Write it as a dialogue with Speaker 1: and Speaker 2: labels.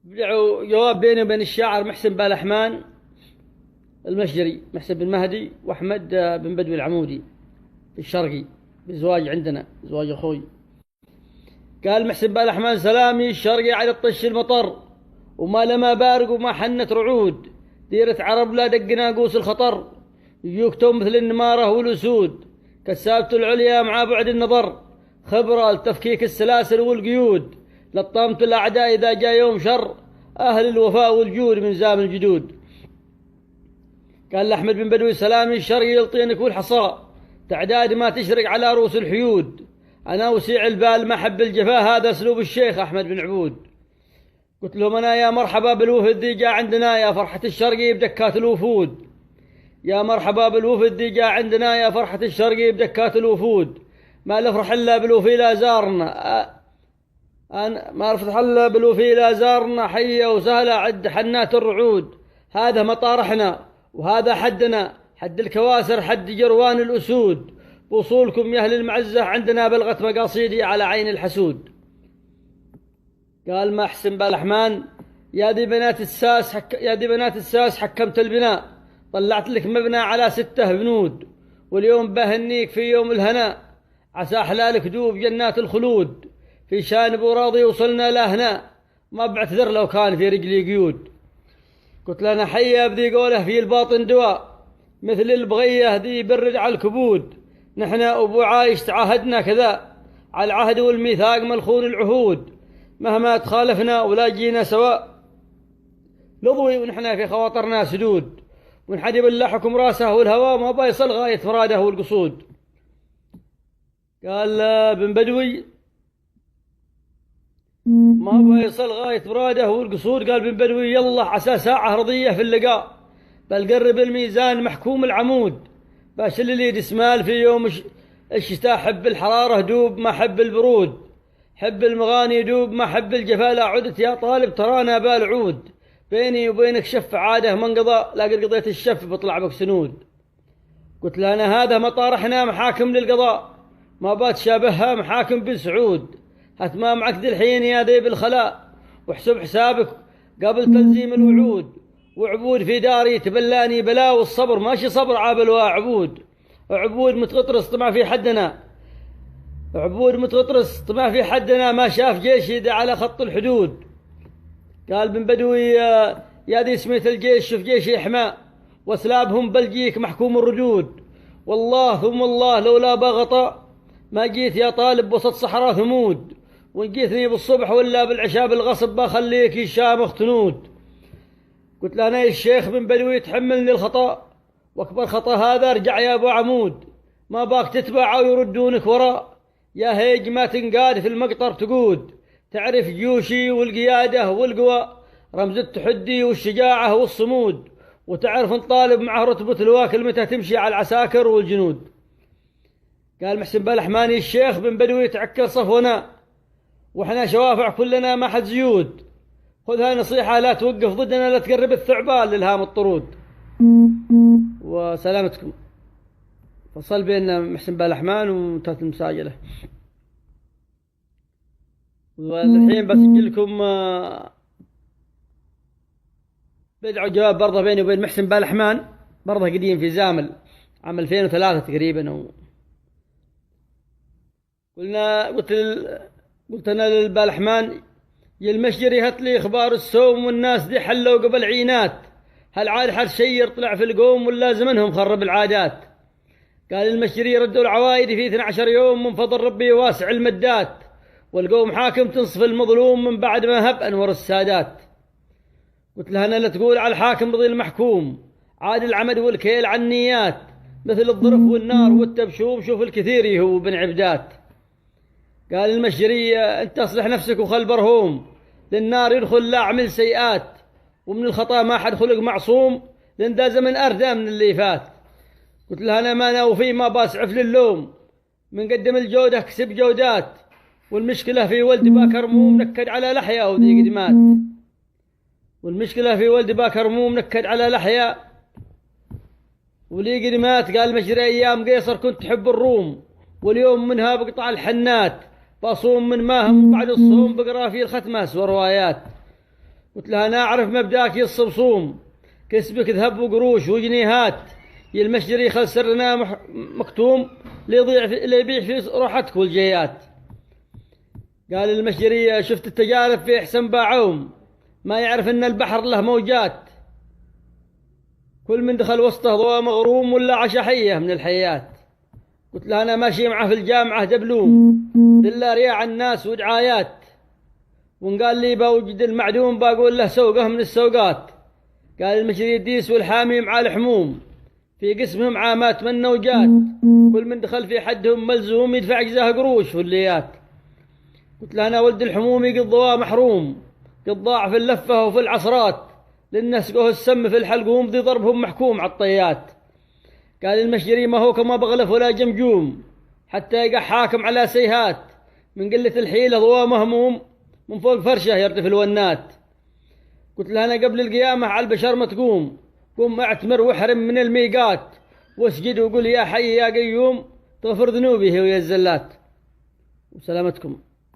Speaker 1: بدعوا جواب بيني وبين الشاعر محسن بالحمان المشجري، محسن بن مهدي وأحمد بن بدوي العمودي الشرقي، بزواج عندنا زواج أخوي. قال محسن بالحمان: سلامي الشرقي على الطش المطر، وما لما بارق وما حنت رعود، ديرة عرب لا دق ناقوس الخطر، يجوكتم مثل النمارة والأسود، كسابة العليا مع بعد النظر، خبرة لتفكيك السلاسل والقيود، لطامة الأعداء إذا جاء يوم شر، أهل الوفاء والجود من زام الجدود. قال لأحمد بن بدوي: سلامي الشرقي يلطينك والحصى، تعداد ما تشرق على رؤوس الحيود، أنا وسيع البال ما حب الجفاء، هذا أسلوب الشيخ أحمد بن عبود. قلت لهم: أنا يا مرحبا بالوفد ذي جاء عندنا، يا فرحة الشرقي بدكات الوفود، يا مرحبا بالوفد ذي جاء عندنا، يا فرحة الشرقي بدكات الوفود، ما نفرح إلا بالوفي لا زارنا، أنا ما نفرح إلا بالوفي لا زارنا، حية وسهلة عد حنات الرعود، هذا مطارحنا وهذا حدنا، حد الكواسر حد جروان الأسود، بوصولكم يا أهل المعزة عندنا بلغت مقاصيدي على عين الحسود. قال ما أحسن بالحمان: يا ذي بنات الساس حكمت البناء، طلعت لك مبنى على 6 بنود، واليوم بهنيك في يوم الهنا، عسى حلالك دوب جنات الخلود، في شان ابو راضي وصلنا لهنا، ما بعتذر لو كان في رجلي قيود. قلت لنا: حيا بذي قوله في الباطن دواء، مثل البغية ذي برد على الكبود، نحن أبو عايش تعاهدنا كذا، على العهد والميثاق ملخون العهود، مهما تخالفنا ولا جينا سواء، لضوي ونحن في خواطرنا سدود، ونحدب الله حكم راسه والهوى، ما بيصل غاية مراده والقصود. قال بن بدوي: ما بيصل غاية مراده والقصود. قال بن بدوي: يلا عسى ساعة رضية في اللقاء، بل قرب الميزان محكوم العمود، باشل اليد اسمال في يوم الشتاء، حب الحرارة دوب ما حب البرود، حب المغاني دوب ما حب الجفا، لا عدت يا طالب ترانا بالعود، بيني وبينك شف عاده من قضاء، لا قد قضيت الشف بطلع بك سنود. قلت له: أنا هذا مطارحنا محاكم للقضاء، ما بات شابهها محاكم بن سعود، هتما معك ذي الحين يا ذيب الخلاء، واحسب حسابك قبل تنزيم الوعود، وعبود في داري تبلاني بلا، والصبر ماشي صبر عابل وعبود، عبود متغطرس طمع في حدنا، عبود متغطرس طمع في حدنا، ما شاف جيشي ده على خط الحدود. قال بن بدوي: يا ذي سمية الجيش شوف جيشي إحماء، واسلابهم بلجيك محكوم الردود، والله ثم الله لولا بغطاء، ما جيت يا طالب وسط صحراء ثمود، وإن جيتني بالصبح ولا بالعشاء بالغصب بخليك الشامخ تنود. قلت له: أنا الشيخ بن بدوي تحملني الخطأ، وأكبر خطأ هذا ارجع يا أبو عمود، ما باك تتبع ويردونك وراء، يا هيج ما تنقاد في المقطر تقود، تعرف جيوشي والقيادة والقوى، رمز التحدي والشجاعة والصمود، وتعرف نطالب معه رتبة الواكل متى تمشي على العساكر والجنود. قال محسن بالحماني: الشيخ بن بدوي تعكر صفونا، وإحنا شوافع كلنا ما حد زيود، خذها نصيحة لا توقف ضدنا، لا تقرب الثعبان للهام الطرود. وسلامتكم. فصل بين محسن بالحمان ومنتهى المساجلة. والحين بسجل لكم بدعوا جواب برضه بيني وبين محسن بالحمان، برضه قديم في زامل عام 2003 تقريبا. قلت أنا للبالحمان: يا المشجري هات لي إخبار السوم، والناس دي حلوا قبل عينات، هل عاد حد شير طلع في القوم ولا زمنهم خرب العادات؟ قال المشجري: ردوا العوايد في 12 يوم من فضل ربي واسع المدات، والقوم حاكم تنصف المظلوم من بعد ما هب أنور السادات. قلت له: أنا لا تقول على الحاكم رضي المحكوم، عاد العمد والكيل عن النيات، مثل الظرف والنار والتبشوم، شوف الكثير هو بن عبدات. قال المشجري: أنت أصلح نفسك وخل برهوم، للنار يدخل لا عمل سيئات، ومن الخطأ ما حد خلق معصوم، لأن ذا زمن أردى من اللي فات. قلت له: أنا ما ناوفي ما باسعف للوم، من قدم الجودة كسب جودات، والمشكلة في ولد باكر مو منكد على لحية وذي قدمات، والمشكلة في ولد باكر مو منكد على لحية ولي قدمات. قال المشجري: أيام قيصر كنت تحب الروم، واليوم منها بقطع الحنات، بصوم من ماهم بعد الصوم بقرا في الختمة وروايات. قلت لها أنا أعرف مبداك يا الصبصوم، كسبك ذهب وقروش وجنيهات، يا المشجري خل سرنا مكتوم اللي يبيع في روحتك والجيات. قال المشجري شفت التجارب في أحسن باعوم، ما يعرف إن البحر له موجات، كل من دخل وسطه ضوى مغروم ولا عشحية من الحيات. قلت له أنا ماشي معه في الجامعة دبلوم، دلا رياع الناس ودعايات، وإن قال لي بوجد المعدوم بقول له سوقه من السوقات. قال المشجري الديس والحامي مع الحموم، في قسمهم عامات من وجات، كل من دخل في حدهم ملزوم يدفع جزاه قروش والليات. قلت له أنا ولد الحمومي قد ضواه محروم، قد ضاع في اللفة وفي العصرات، للناس سقوه السم في الحلقوم ذي ضربهم محكوم عالطيات. قال المشجري ما هو كما بغلف ولا جمجوم، حتى يقع حاكم على سيهات، من قلة الحيلة ضواه مهموم، من فوق فرشه يرتف الونات. قلت له أنا قبل القيامة على البشر ما تقوم، قوم اعتمر واحرم من الميقات، واسجد وقل يا حي يا قيوم، تغفر ذنوبه ويا الزلات. وسلامتكم.